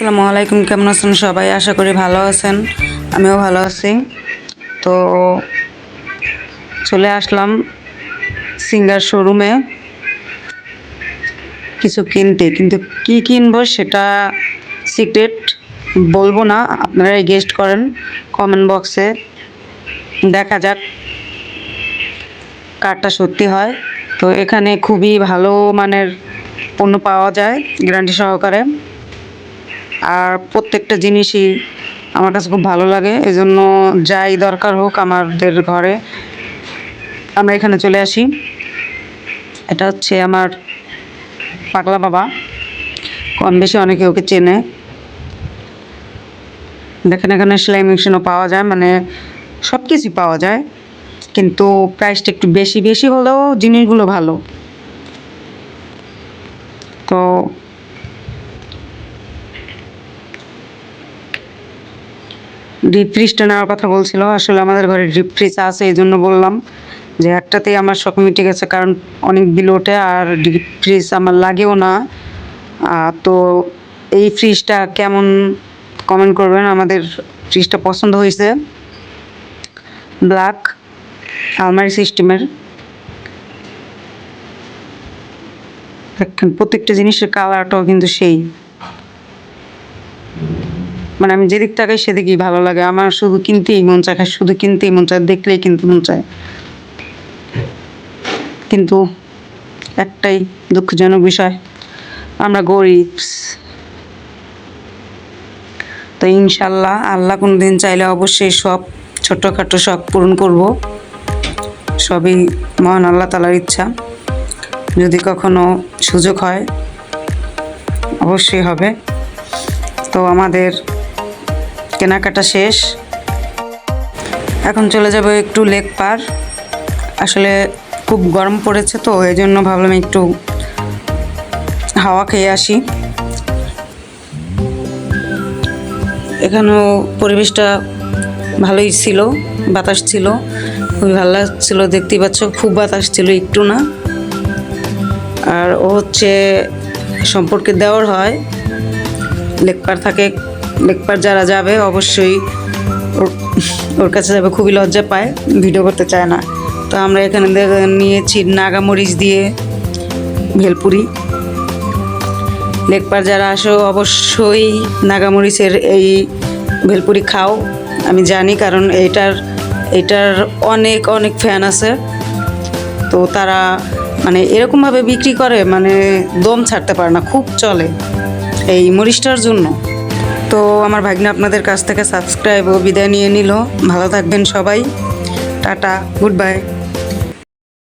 আসসালামু আলাইকুম, কেমন আছেন সবাই? আশা করি ভালো আছেন, আমিও ভালো আছি। তো চলে আসলাম সিঙ্গার শোরুমে কিছু কিনতে, কিন্তু কি কিনবো সেটা সিক্রেট, বলবো না, আপনারাই গেস্ট করেন কমেন্ট বক্সে। দেখা যাক কারটা সত্যি হয়। তো এখানে খুবই ভালো মানের পণ্য পাওয়া যায় গ্যারান্টি সহকারে, আর প্রত্যেকটা জিনিসই আমার কাছে খুব ভালো লাগে। এই জন্য যাই দরকার হোক আমাদের ঘরে আমরা এখানে চলে আসি। এটা হচ্ছে আমার পাগলা বাবা, কম বেশি অনেকে ওকে চেনে। দেখেন এখানে সেলাই মেশিনও পাওয়া যায়, মানে সব কিছুই পাওয়া যায়, কিন্তু প্রাইসটা একটু বেশি বেশি হলেও জিনিসগুলো ভালো। তো ডিপ ফ্রিজটা নেওয়ার কথা বলছিল, আসলে আমাদের ঘরে ডিপ ফ্রিজ আছে, এই জন্য বললাম যে একটাতেই আমার শখ মিটে গেছে, কারণ অনেক বিল ওঠে আর ডিপ ফ্রিজ আমার লাগেও না। তো এই ফ্রিজটা কেমন কমেন্ট করবেন। আমাদের ফ্রিজটা পছন্দ হয়েছে, ব্ল্যাক আলমারি সিস্টেমের। দেখেন প্রত্যেকটা জিনিসের কালারটাও কিন্তু সেই, মানে আমি যেদিক তাকাই সেদিকেই ভালো লাগে। আমার শুধু কিনতেই মন চায়, শুধু কিনতেই মন চায়, দেখলেই কিনতে মন চায়। কিন্তু একটাই দুঃখজনক বিষয়, আমরা গরিব। তো ইনশাল্লাহ আল্লাহ কোনো দিন চাইলে অবশ্যই সব ছোটোখাটো শখ পূরণ করব। সবই মহান আল্লাহ তাআলার ইচ্ছা, যদি কখনো সুযোগ হয় অবশ্যই হবে। তো আমাদের কেনাকাটা শেষ, এখন চলে যাব একটু লেক পার। আসলে খুব গরম পড়েছে, তো এই জন্য ভাবলাম একটু হাওয়া খেয়ে আসি। এখানেও পরিবেশটা ভালোই ছিল, বাতাস ছিল, খুবই ভালো লাগছিল। দেখতেই পাচ্ছ খুব বাতাস ছিল, একটু না। আর ও হচ্ছে সম্পর্কে দেওয়ার হয়, লেকপার থাকে। লেকপার যারা যাবে অবশ্যই ওর কাছে যাবে, খুবই লজ্জা পায়, ভিডিও করতে চায় না। তো আমরা এখানে নিয়েছি নাগামরিচ দিয়ে ভেলপুরি। লেকপার যারা আসো অবশ্যই নাগামরিচের এই ভেলপুরি খাও, আমি জানি, কারণ এটার অনেক অনেক ফ্যান আছে। তো তারা মানে এরকমভাবে বিক্রি করে, মানে দম ছাড়তে পারে না, খুব চলে এই মরিচটার জন্য। তো আমার ভাগ্নে আপনাদের কাছ থেকে সাবস্ক্রাইব ও বিদায় নিয়ে নিল। ভালো থাকবেন সবাই, টাটা, গুড বাই।